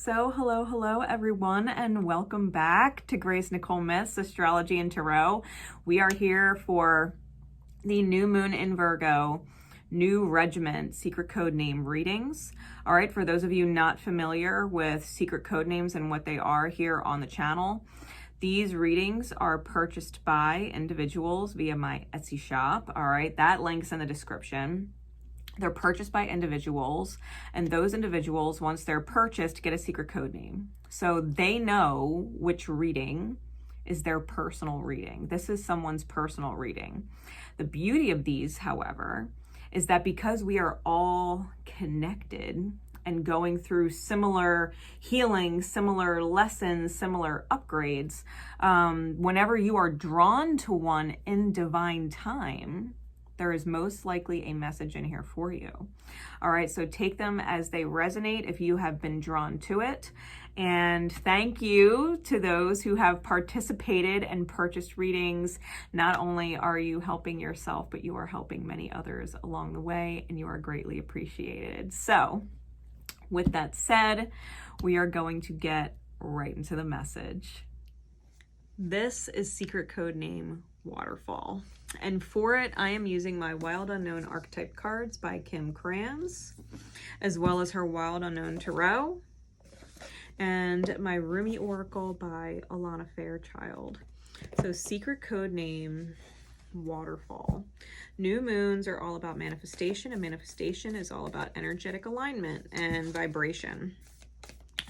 So hello everyone, and welcome back to Nicole Myths, Astrology and Tarot. We are here for the new moon in Virgo, new Regiment secret code name readings. All right, for those of you not familiar with secret code names and what they are here on the channel, these readings are purchased by individuals via my Etsy shop. All right, that link's in the description. They're purchased by individuals, and those individuals, once they're purchased, get a secret code name. So they know which reading is their personal reading. This is someone's personal reading. The beauty of these, however, is that because we are all connected and going through similar healing, similar lessons, similar upgrades, whenever you are drawn to one in divine time, there is most likely a message in here for you. All right, so take them as they resonate if you have been drawn to it. And thank you to those who have participated and purchased readings. Not only are you helping yourself, but you are helping many others along the way, and you are greatly appreciated. So with that said, we are going to get right into the message. This is secret code name Waterfall. And for it, I am using my Wild Unknown Archetype cards by Kim Krans, as well as her Wild Unknown Tarot, and my Rumi Oracle by Alana Fairchild. So secret code name Waterfall. New moons are all about manifestation, and manifestation is all about energetic alignment and vibration.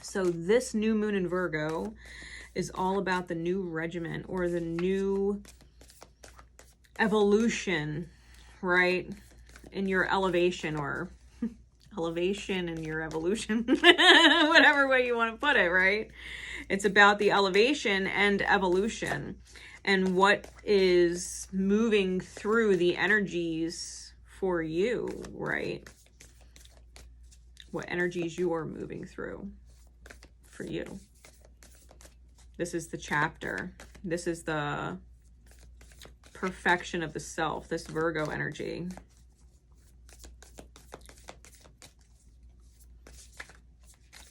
So this new moon in Virgo is all about the new regiment, or the new evolution, right, in your elevation, or elevation in your evolution, whatever way you want to put it, right? It's about the elevation and evolution and what is moving through the energies for you, right? What energies you are moving through for you. This is the chapter. This is the perfection of the self, this Virgo energy.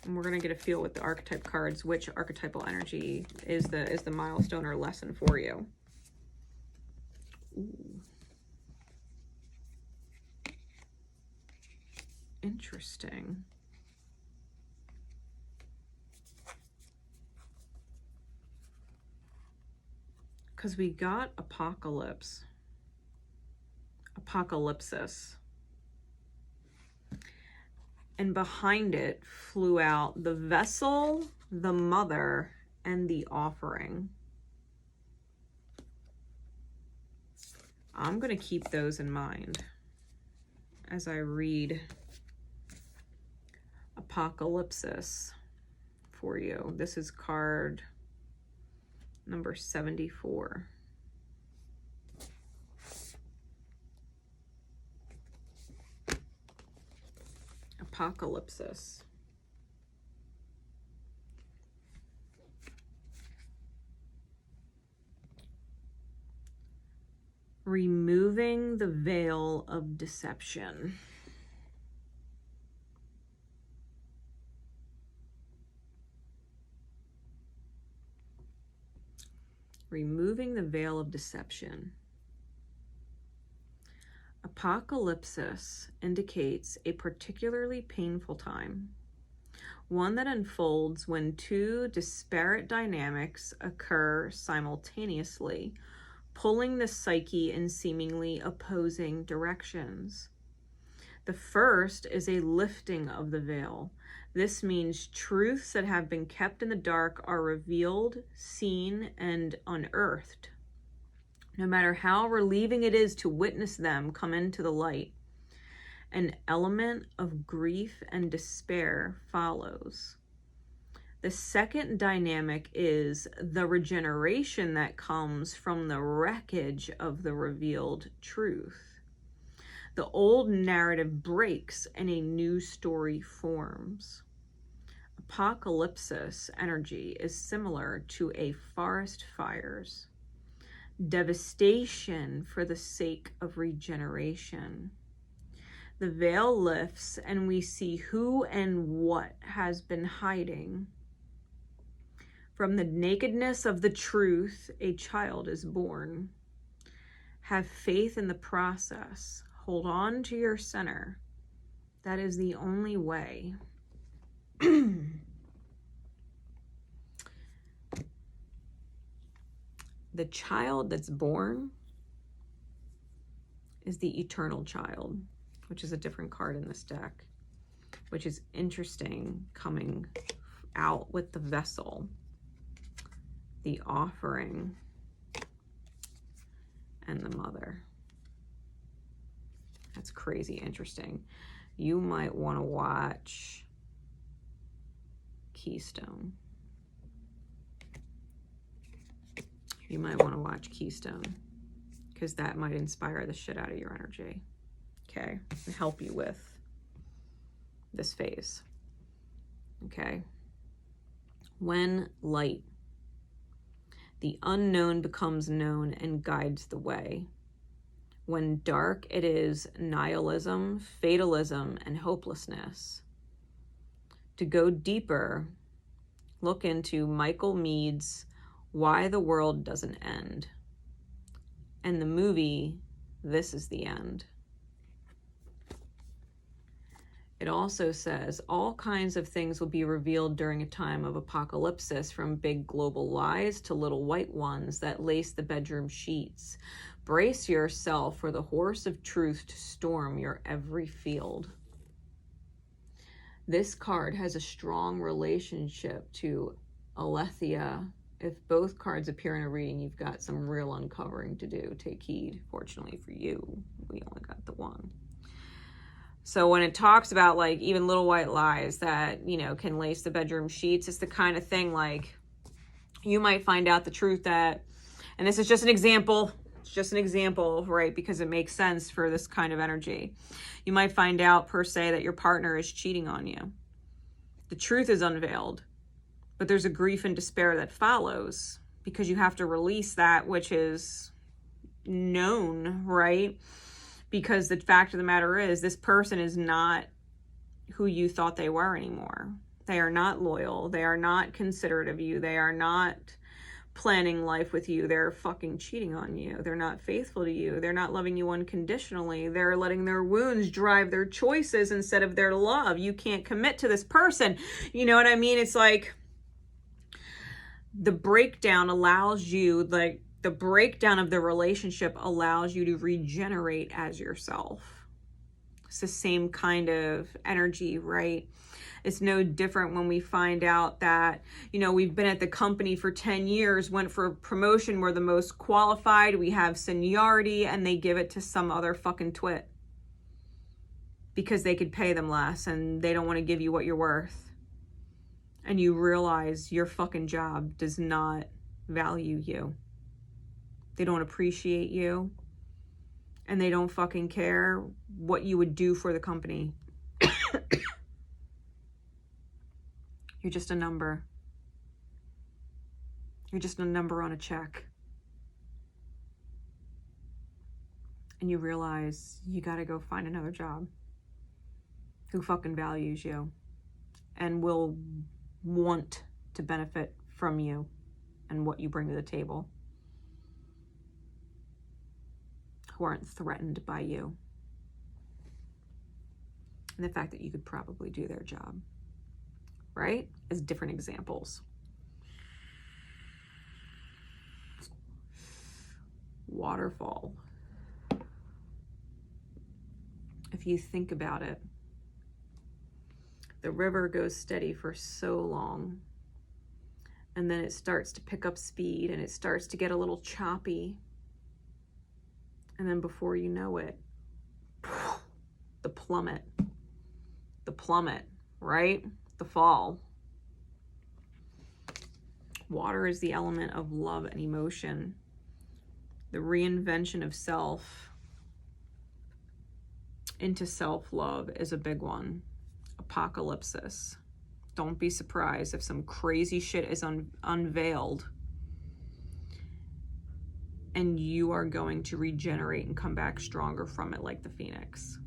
And we're going to get a feel with the archetype cards, which archetypal energy is the milestone or lesson for you. Ooh. Interesting. Because we got apocalypse, apocalypsis, and behind it flew out the vessel, the mother, and the offering. I'm going to keep those in mind as I read apocalypsis for you. This is card number 74. Apocalypsis. Removing the veil of deception. Removing the veil of deception. Apocalypsis indicates a particularly painful time, one that unfolds when two disparate dynamics occur simultaneously, pulling the psyche in seemingly opposing directions. The first is a lifting of the veil. This means truths that have been kept in the dark are revealed, seen, and unearthed. No matter how relieving it is to witness them come into the light, an element of grief and despair follows. The second dynamic is the regeneration that comes from the wreckage of the revealed truth. The old narrative breaks and a new story forms. Apocalypsis energy is similar to a forest fires. Devastation for the sake of regeneration. the veil lifts and we see who and what has been hiding. From the nakedness of the truth, a child is born. Have faith in the process. Hold on to your center. That is the only way. The child that's born is the eternal child, which is a different card in this deck, which is interesting, coming out with the vessel, the offering, and the mother. That's crazy interesting. You might want to watch Keystone. You might want to watch Keystone, because that might inspire the shit out of your energy, okay, and help you with this phase, okay? When light, the unknown becomes known and guides the way. When dark, it is nihilism, fatalism, and hopelessness. To go deeper, look into Michael Meade's Why the World Doesn't End, and the movie This Is the End. It also says all kinds of things will be revealed during a time of apocalypse, from big global lies to little white ones that lace the bedroom sheets. Brace yourself for the horse of truth to storm your every field. This card has a strong relationship to Aletheia. If both cards appear in a reading, you've got some real uncovering to do. Take heed. Fortunately for you, we only got the one. So when it talks about like even little white lies that, you know, can lace the bedroom sheets, it's the kind of thing like you might find out the truth that, and this is just an example, it's just an example, right? Because it makes sense for this kind of energy. You might find out per se that your partner is cheating on you. The truth is unveiled, but there's a grief and despair that follows because you have to release that which is known, right? Because the fact of the matter is this person is not who you thought they were anymore. They are not loyal. They are not considerate of you. They are not planning life with you. They're fucking cheating on you. They're not faithful to you. They're not loving you unconditionally. They're letting their wounds drive their choices instead of their love. You can't commit to this person. You know what I mean? It's like the breakdown allows you, like, the breakdown of the relationship allows you to regenerate as yourself. It's the same kind of energy, right? It's no different when we find out that, you know, we've been at the company for 10 years, went for a promotion, we're the most qualified, we have seniority, and they give it to some other fucking twit because they could pay them less and they don't want to give you what you're worth. And you realize your fucking job does not value you. They don't appreciate you, and they don't fucking care what you would do for the company. You're just a number. You're just a number on a check. And you realize you gotta go find another job who fucking values you and will want to benefit from you and what you bring to the table, who aren't threatened by you and the fact that you could probably do their job, right? As different examples. Waterfall. If you think about it, the river goes steady for so long, and then it starts to pick up speed and it starts to get a little choppy. And then before you know it, the plummet, right? The fall. Water is the element of love and emotion. The reinvention of self into self-love is a big one. Apocalypse. Don't be surprised if some crazy shit is unveiled and you are going to regenerate and come back stronger from it like the phoenix.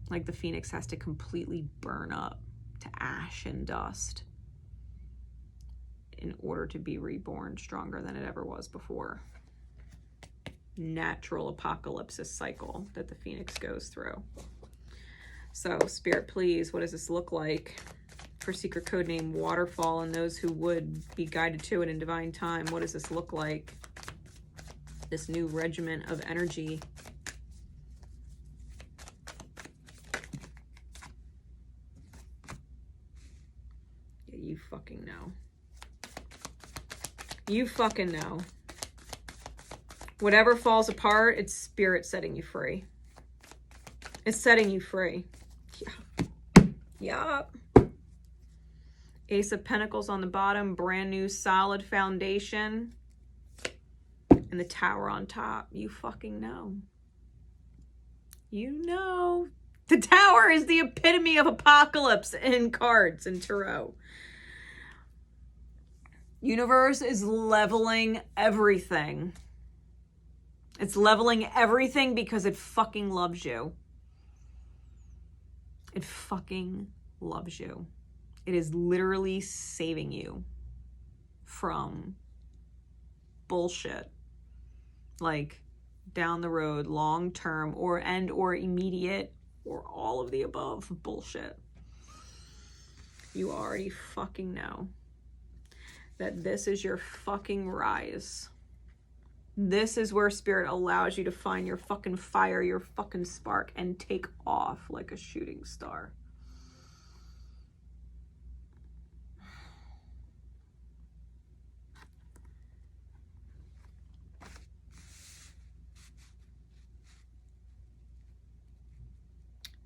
Like the phoenix has to completely burn up to ash and dust in order to be reborn stronger than it ever was before. Natural apocalypse cycle that the phoenix goes through. So, Spirit, please, what does this look like for secret code name Waterfall and those who would be guided to it in divine time? What does this look like? This new regiment of energy. Yeah, you fucking know. You fucking know. Whatever falls apart, it's Spirit setting you free. It's setting you free. Yeah. Ace of Pentacles on the bottom, brand new solid foundation. And the Tower on top. You fucking know. You know. The Tower is the epitome of apocalypse in cards in tarot. Universe is leveling everything. It's leveling everything because it fucking loves you. It fucking loves you. It is literally saving you from bullshit. Like down the road, long term, or immediate, or all of the above bullshit. You already fucking know that this is your fucking rise. This is where Spirit allows you to find your fucking fire, your fucking spark, and take off like a shooting star.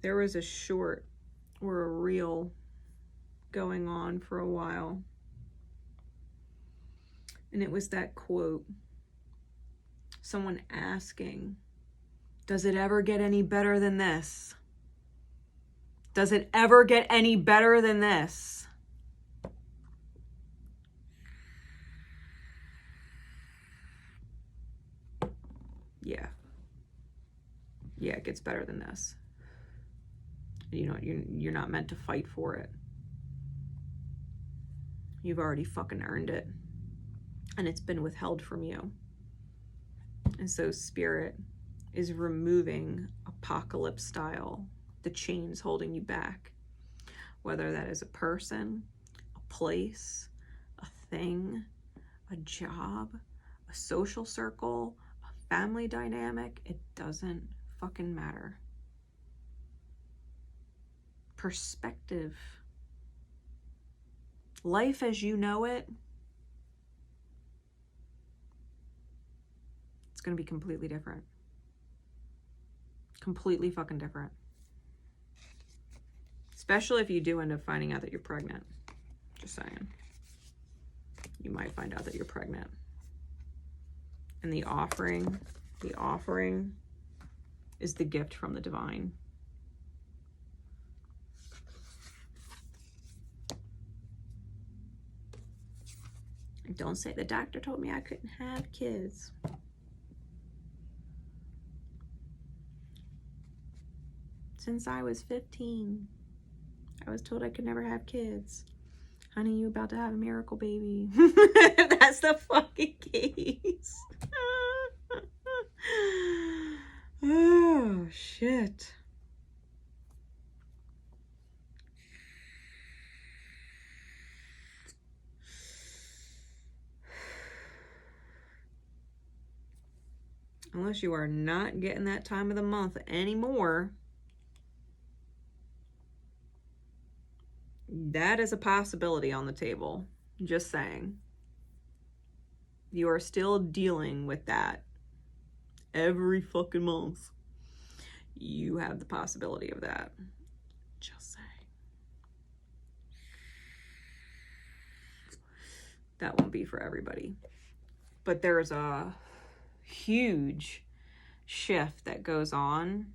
There was a short or a reel going on for a while. And it was that quote. Someone asking, does it ever get any better than this? Does it ever get any better than this? Yeah. Yeah, it gets better than this. You know, you're not meant to fight for it. You've already fucking earned it. And it's been withheld from you. And so Spirit is removing apocalypse style, the chains holding you back. Whether that is a person, a place, a thing, a job, a social circle, a family dynamic, it doesn't fucking matter. Perspective. Life as you know it, it's going to be completely different. Completely fucking different. Especially if you do end up finding out that you're pregnant. Just saying. You might find out that you're pregnant. And the offering is the gift from the divine. And don't say the doctor told me I couldn't have kids. Since I was 15, I was told I could never have kids. Honey, you about to have a miracle baby. That's the fucking case. Oh, shit. Unless you are not getting that time of the month anymore, that is a possibility on the table. Just saying. You are still dealing with that every fucking month. You have the possibility of that. Just saying. That won't be for everybody. But there's a huge shift that goes on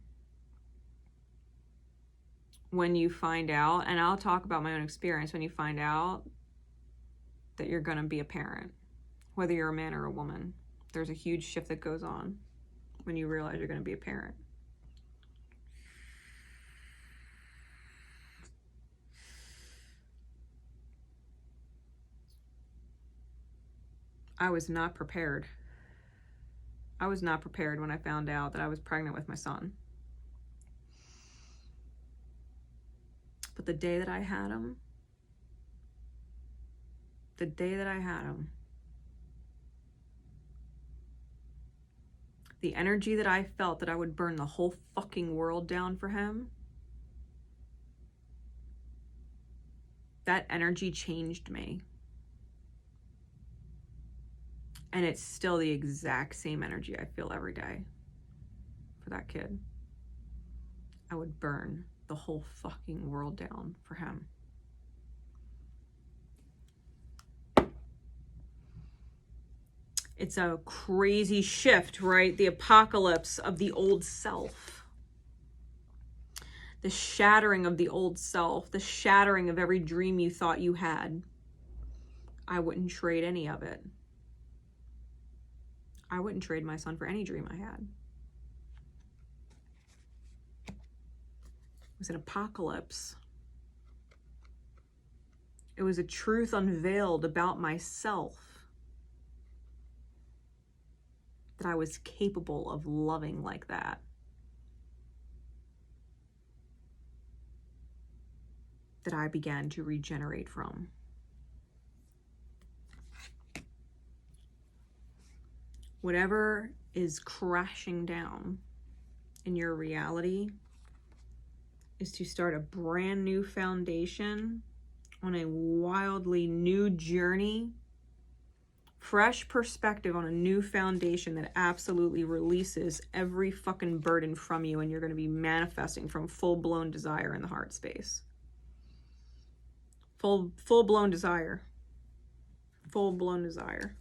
when you find out, and I'll talk about my own experience, when you find out that you're going to be a parent, whether you're a man or a woman. There's a huge shift that goes on when you realize you're going to be a parent. I was not prepared. I was not prepared when I found out that I was pregnant with my son. But the day that I had him, the energy that I felt that I would burn the whole fucking world down for him, that energy changed me. And it's still the exact same energy I feel every day for that kid. I would burn the whole fucking world down for him. It's a crazy shift, right? The apocalypse of the old self. The shattering of the old self. The shattering of every dream you thought you had. I wouldn't trade any of it. I wouldn't trade my son for any dream I had. It was an apocalypse. It was a truth unveiled about myself. That I was capable of loving like that. That I began to regenerate from. Whatever is crashing down in your reality is to start a brand new foundation on a wildly new journey. Fresh perspective on a new foundation that absolutely releases every fucking burden from you, and you're going to be manifesting from full-blown desire in the heart space. Full-blown desire. Full-blown desire.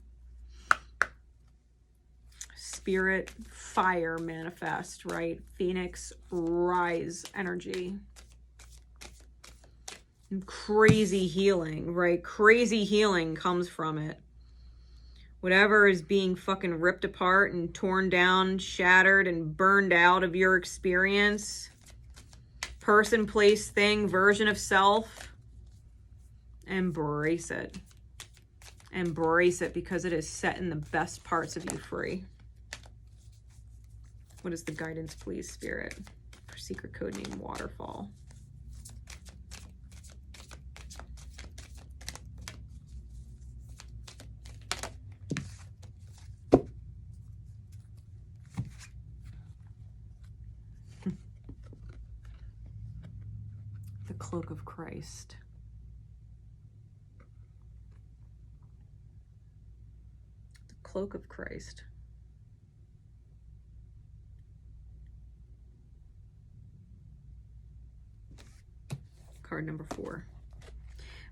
Spirit, fire manifest, right? Phoenix, rise energy. And crazy healing, right? Crazy healing comes from it. Whatever is being fucking ripped apart and torn down, shattered and burned out of your experience, person, place, thing, version of self, embrace it. Embrace it because it is setting the best parts of you free. What is the guidance, please, Spirit, for secret code name Waterfall? The cloak of Christ. The cloak of Christ. Card number 4.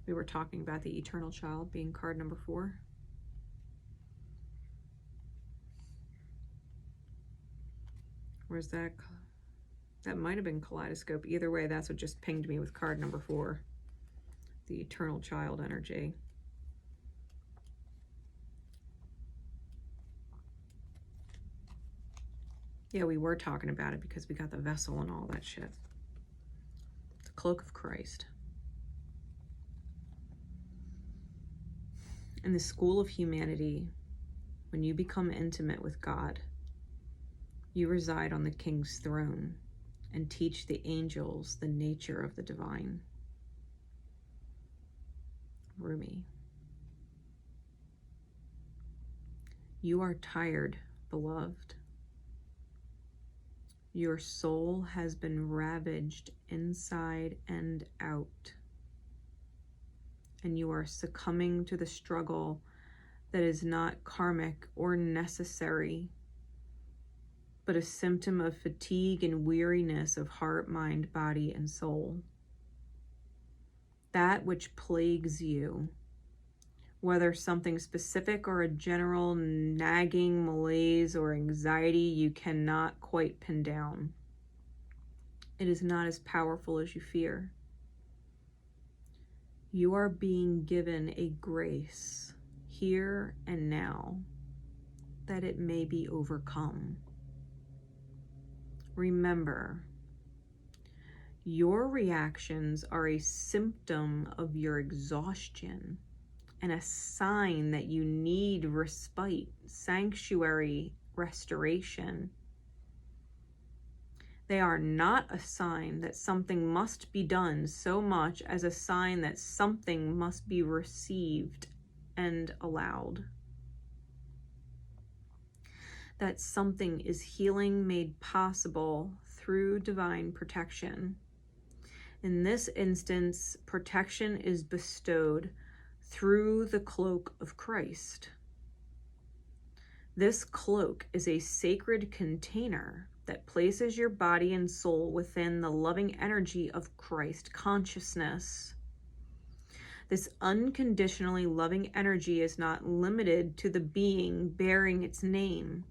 We were talking about the eternal child being card number 4. Where's that? That might have been Kaleidoscope. Either way, that's what just pinged me with card number 4. The eternal child energy. Yeah, we were talking about it because we got the vessel and all that shit. The cloak of Christ. In the school of humanity, when you become intimate with God, you reside on the King's throne and teach the angels the nature of the divine. Rumi. You are tired, beloved. Your soul has been ravaged inside and out, and you are succumbing to the struggle that is not karmic or necessary, but a symptom of fatigue and weariness of heart, mind, body, and soul. That which plagues you, whether something specific or a general nagging malaise or anxiety you cannot quite pin down. It is not as powerful as you fear. You are being given a grace here and now that it may be overcome. Remember, your reactions are a symptom of your exhaustion and a sign that you need respite, sanctuary, restoration. They are not a sign that something must be done so much as a sign that something must be received and allowed. That something is healing made possible through divine protection. In this instance, protection is bestowed through the cloak of Christ. This cloak is a sacred container that places your body and soul within the loving energy of Christ consciousness. This unconditionally loving energy is not limited to the being bearing its name,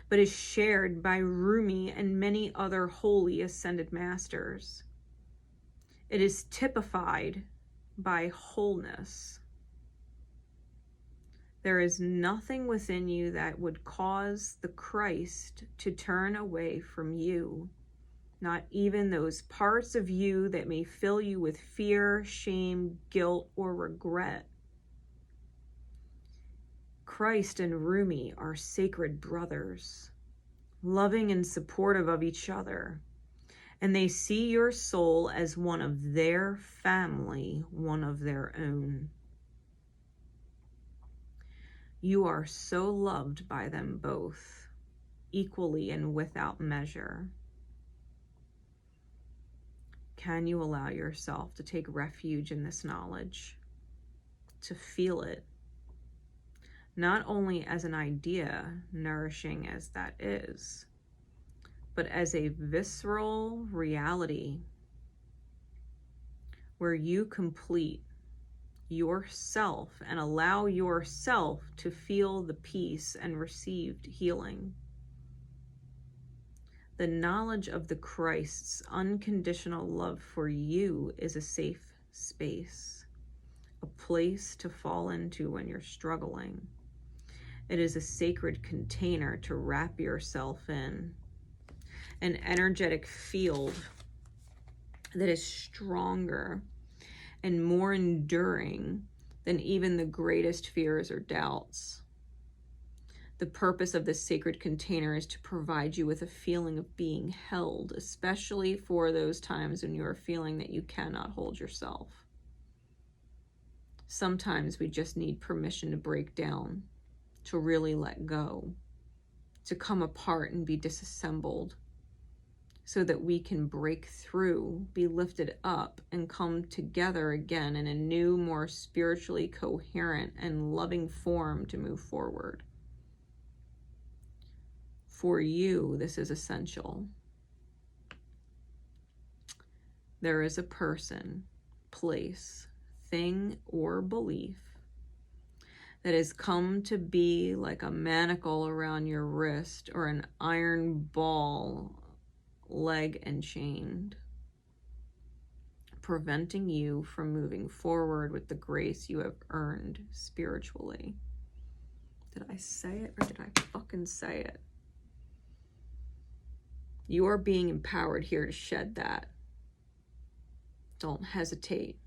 but is shared by Rumi and many other holy ascended masters. It is typified by wholeness. There is nothing within you that would cause the Christ to turn away from you, not even those parts of you that may fill you with fear, shame, guilt, or regret. Christ and Rumi are sacred brothers, loving and supportive of each other, and they see your soul as one of their family, one of their own. You are so loved by them both, equally and without measure. Can you allow yourself to take refuge in this knowledge, to feel it, not only as an idea, nourishing as that is, but as a visceral reality where you complete yourself and allow yourself to feel the peace and received healing. The knowledge of the Christ's unconditional love for you is a safe space, a place to fall into when you're struggling. It is a sacred container to wrap yourself in, an energetic field that is stronger and more enduring than even the greatest fears or doubts. The purpose of this sacred container is to provide you with a feeling of being held, especially for those times when you are feeling that you cannot hold yourself. Sometimes we just need permission to break down, to really let go, to come apart and be disassembled, so that we can break through, be lifted up, and come together again in a new, more spiritually coherent and loving form to move forward. For you, this is essential. There is a person, place, thing, or belief that has come to be like a manacle around your wrist or an iron ball, leg and chained, preventing you from moving forward with the grace you have earned spiritually. Did I say it or did I fucking say it? You are being empowered here to shed that. Don't hesitate.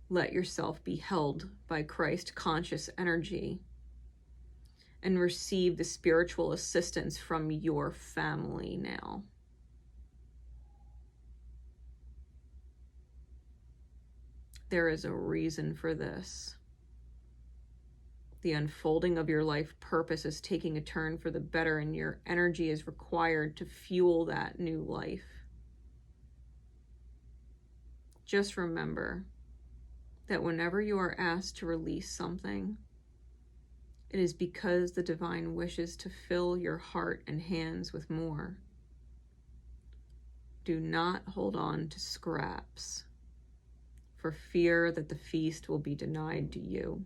Let yourself be held by Christ conscious energy and receive the spiritual assistance from your family now. There is a reason for this. The unfolding of your life purpose is taking a turn for the better, and your energy is required to fuel that new life. Just remember that whenever you are asked to release something, it is because the divine wishes to fill your heart and hands with more. Do not hold on to scraps for fear that the feast will be denied to you.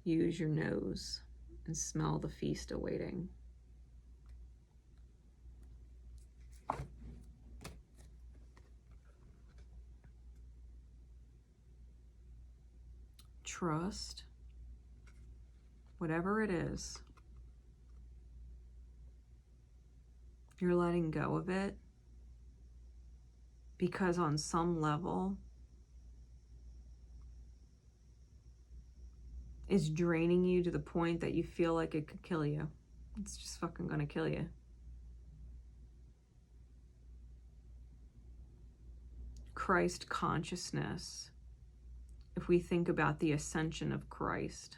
Use your nose and smell the feast awaiting. Trust, whatever it is, you're letting go of it because on some level, is draining you to the point that you feel like it could kill you. It's just fucking gonna kill you. Christ consciousness, if we think about the ascension of Christ,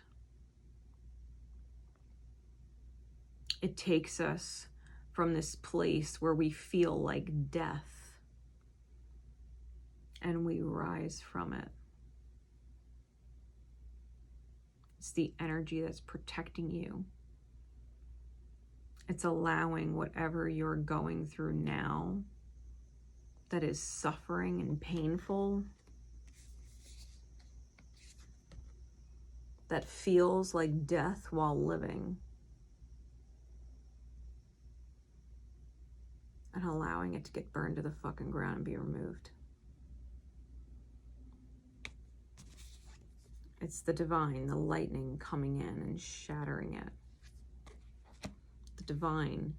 it takes us from this place where we feel like death, and we rise from it. It's the energy that's protecting you. It's allowing whatever you're going through now that is suffering and painful, that feels like death while living, and allowing it to get burned to the fucking ground and be removed. It's the divine, the lightning coming in and shattering it. The divine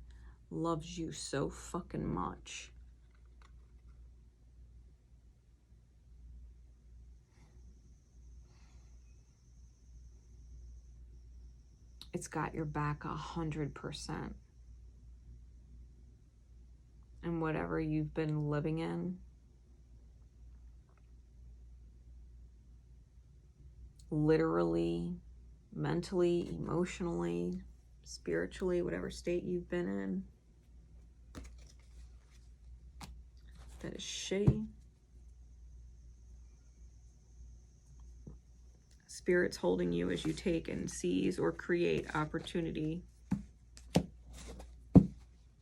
loves you so fucking much. It's got your back 100%. And whatever you've been living in, literally, mentally, emotionally, spiritually, whatever state you've been in, that is shitty. Spirit's holding you as you take and seize or create opportunity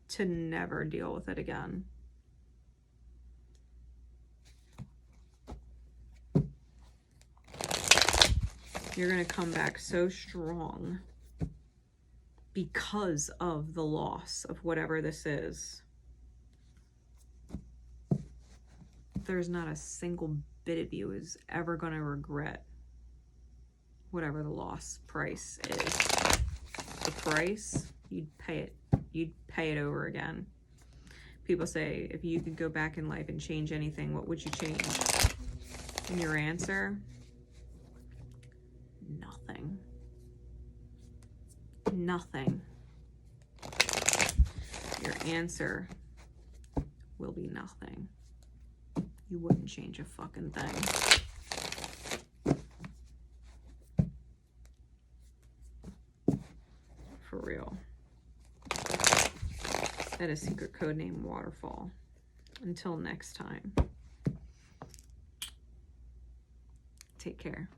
to never deal with it again. You're going to come back so strong because of the loss of whatever this is. There's not a single bit of you is ever going to regret whatever the loss price is. The price, you'd pay it. You'd pay it over again. People say, if you could go back in life and change anything, what would you change? And your answer? Nothing. Nothing. Your answer will be nothing. You wouldn't change a fucking thing. For real. That is secret code name Waterfall. Until next time. Take care.